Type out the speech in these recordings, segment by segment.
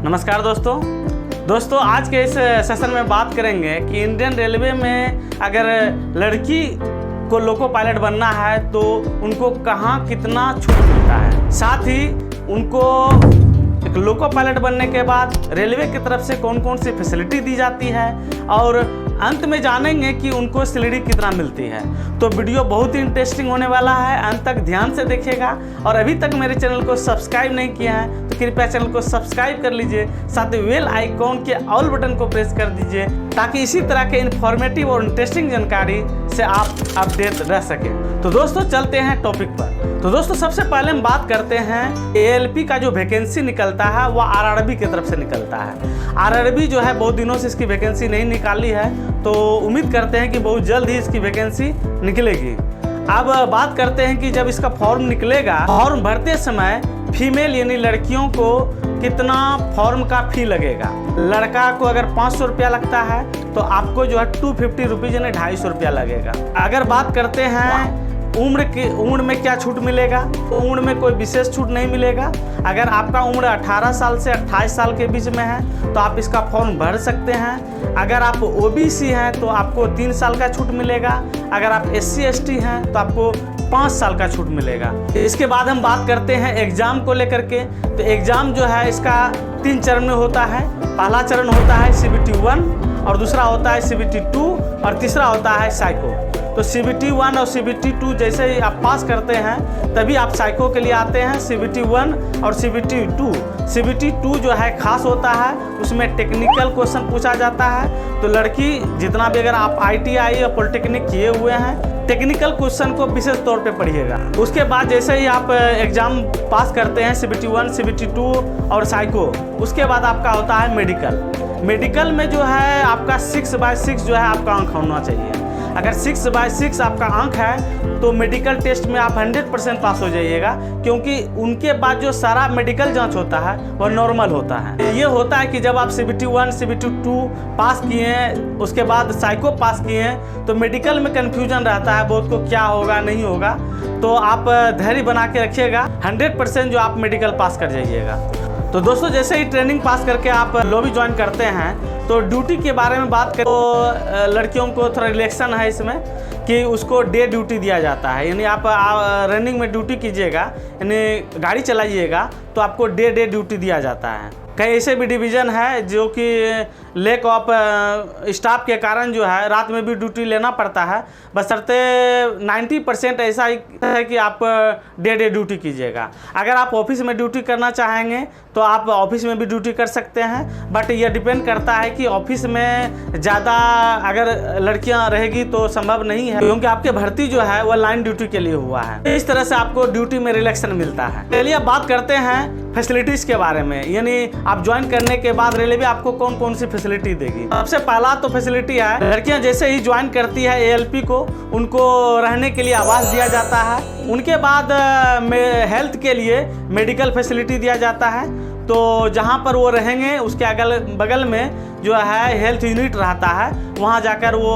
नमस्कार दोस्तों आज के इस सेशन में बात करेंगे कि इंडियन रेलवे में अगर लड़की को लोको पायलट बनना है तो उनको कहाँ कितना छूट मिलता है, साथ ही उनको एक लोको पायलट बनने के बाद रेलवे की तरफ से कौन कौन सी फैसिलिटी दी जाती है और अंत में जानेंगे कि उनको सैलरी कितना मिलती है। तो वीडियो बहुत ही इंटरेस्टिंग होने वाला है, अंत तक ध्यान से देखिएगा। और अभी तक मेरे चैनल को सब्सक्राइब नहीं किया है तो कृपया चैनल को सब्सक्राइब कर लीजिए, साथ ही बेल आइकॉन के ऑल बटन को प्रेस कर दीजिए ताकि इसी तरह के इन्फॉर्मेटिव और इंटरेस्टिंग जानकारी से आप अपडेट रह सकें। तो दोस्तों चलते हैं टॉपिक पर। तो दोस्तों सबसे पहले हम बात करते हैं एएलपी का जो वैकेंसी निकलता है वह आरआरबी की तरफ से निकलता है। आरआरबी जो है बहुत दिनों से इसकी वैकेंसी नहीं निकाली है, तो उम्मीद करते हैं कि बहुत जल्द ही इसकी वैकेंसी निकलेगी। अब बात करते हैं कि जब इसका फॉर्म निकलेगा, फॉर्म भरते समय फीमेल यानी लड़कियों को कितना फॉर्म का फी लगेगा। लड़का को अगर 500 रुपया लगता है तो आपको जो है 250 रुपीज़ यानी 250 रुपया लगेगा। अगर बात करते हैं उम्र में क्या छूट मिलेगा, उम्र में कोई विशेष छूट नहीं मिलेगा। अगर आपका उम्र 18 साल से 28 साल के बीच में है तो आप इसका फॉर्म भर सकते हैं। अगर आप ओबीसी हैं तो आपको 3 साल का छूट मिलेगा। अगर आप SC ST हैं तो आपको 5 साल का छूट मिलेगा। इसके बाद हम बात करते हैं एग्ज़ाम को लेकर के। तो एग्ज़ाम जो है इसका 3 चरण में होता है। पहला चरण होता है CBT 1 और दूसरा होता है CBT 2 और तीसरा होता है साइको। तो CBT 1 और CBT 2 जैसे ही आप पास करते हैं तभी आप साइको के लिए आते हैं। CBT 1 और CBT 2। CBT 2 जो है खास होता है, उसमें टेक्निकल क्वेश्चन पूछा जाता है। तो लड़की जितना भी अगर आप ITI या पॉलिटेक्निक किए हुए हैं, टेक्निकल क्वेश्चन को विशेष तौर पे पढ़िएगा। उसके बाद जैसे ही आप एग्ज़ाम पास करते हैं CBT 1, CBT 2 और साइको, उसके बाद आपका होता है मेडिकल में जो है आपका 6/6 जो है आपका अंक होना चाहिए। अगर 6/6 आपका अंक है तो मेडिकल टेस्ट में आप 100% पास हो जाइएगा, क्योंकि उनके बाद जो सारा मेडिकल जांच होता है वह नॉर्मल होता है। ये होता है कि जब आप CBT 1, CBT 2 पास किए हैं, उसके बाद साइको पास किए हैं, तो मेडिकल में कन्फ्यूजन रहता है बहुत को, क्या होगा नहीं होगा। तो आप धैर्य बना के रखिएगा, 100% जो आप मेडिकल पास कर जाइएगा। तो दोस्तों जैसे ही ट्रेनिंग पास करके आप लॉबी ज्वाइन करते हैं तो ड्यूटी के बारे में बात करें तो लड़कियों को थोड़ा रिलैक्सन है इसमें कि उसको डे ड्यूटी दिया जाता है। यानी आप रनिंग में ड्यूटी कीजिएगा, यानी गाड़ी चलाइएगा तो आपको डे ड्यूटी दिया जाता है। कई ऐसे भी डिवीज़न है जो कि लैक ऑफ स्टाफ के कारण जो है रात में भी ड्यूटी लेना पड़ता है, बशर्ते 90% ऐसा ही है कि आप डे ड्यूटी कीजिएगा। अगर आप ऑफिस में ड्यूटी करना चाहेंगे तो आप ऑफिस में भी ड्यूटी कर सकते हैं, बट ये डिपेंड करता है कि ऑफिस में ज़्यादा अगर लड़कियां रहेगी तो संभव नहीं है, क्योंकि आपकी भर्ती जो है वह लाइन ड्यूटी के लिए हुआ है। इस तरह से आपको ड्यूटी में रिलैक्सन मिलता है। चलिए अब बात करते हैं फैसिलिटीज़ के बारे में, यानी आप ज्वाइन करने के बाद रेलवे आपको कौन कौन सी फैसिलिटी देगी। सबसे पहला तो फैसिलिटी है, लड़कियां जैसे ही ज्वाइन करती है ALP को, उनको रहने के लिए आवास दिया जाता है। उनके बाद हेल्थ के लिए मेडिकल फैसिलिटी दिया जाता है। तो जहाँ पर वो रहेंगे उसके अगल बगल में जो है हेल्थ यूनिट रहता है, वहाँ जाकर वो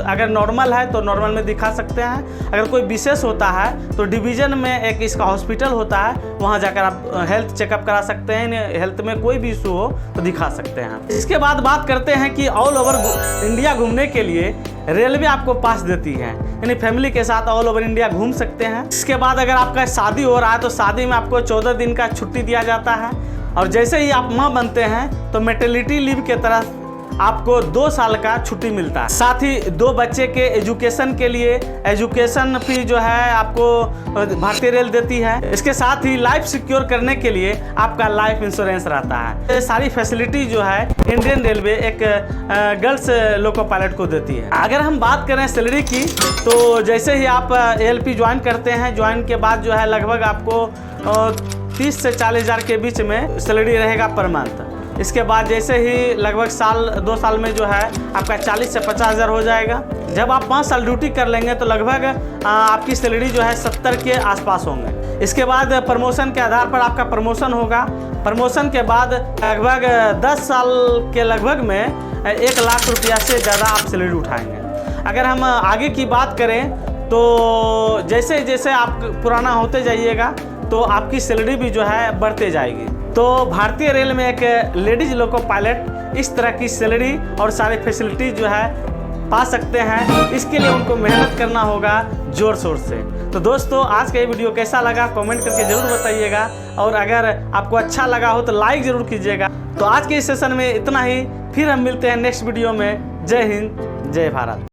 अगर नॉर्मल है तो नॉर्मल में दिखा सकते हैं। अगर कोई विशेष होता है तो डिवीज़न में एक इसका हॉस्पिटल होता है, वहाँ जाकर आप हेल्थ चेकअप करा सकते हैं। हेल्थ में कोई भी इशू हो तो दिखा सकते हैं। इसके बाद बात करते हैं कि ऑल ओवर इंडिया घूमने के लिए रेलवे आपको पास देती है, यानी फैमिली के साथ ऑल ओवर इंडिया घूम सकते हैं। इसके बाद अगर आपका शादी हो रहा है तो शादी में आपको 14 दिन का छुट्टी दिया जाता है। और जैसे ही आप माँ बनते हैं तो मैटरनिटी लीव के तरफ आपको 2 साल का छुट्टी मिलता है। साथ ही 2 बच्चे के एजुकेशन के लिए एजुकेशन फी जो है आपको भारतीय रेल देती है। इसके साथ ही लाइफ सिक्योर करने के लिए आपका लाइफ इंश्योरेंस रहता है। ये सारी फैसिलिटी जो है इंडियन रेलवे एक गर्ल्स लोको पायलट को देती है। अगर हम बात करें सैलरी की तो जैसे ही आप ALP ज्वाइन करते हैं, ज्वाइन के बाद जो है लगभग आपको 30 से 40 हज़ार के बीच में सैलरी रहेगा पर मंथ। इसके बाद जैसे ही लगभग 2 साल में जो है आपका 40 से 50 हज़ार हो जाएगा। जब आप 5 साल ड्यूटी कर लेंगे तो लगभग आपकी सैलरी जो है 70 के आसपास होंगे। इसके बाद प्रमोशन के आधार पर आपका प्रमोशन होगा। प्रमोशन के बाद लगभग 10 साल के लगभग में 1 लाख रुपया से ज़्यादा आप सैलरी उठाएंगे। अगर हम आगे की बात करें तो जैसे जैसे आप पुराना होते जाइएगा तो आपकी सैलरी भी जो है बढ़ते जाएगी। तो भारतीय रेल में एक लेडीज लोको पायलट इस तरह की सैलरी और सारी फैसिलिटी जो है पा सकते हैं। इसके लिए उनको मेहनत करना होगा जोर शोर से। तो दोस्तों आज का ये वीडियो कैसा लगा कमेंट करके ज़रूर बताइएगा, और अगर आपको अच्छा लगा हो तो लाइक ज़रूर कीजिएगा। तो आज के इस सेशन में इतना ही, फिर हम मिलते हैं नेक्स्ट वीडियो में। जय हिंद, जय भारत।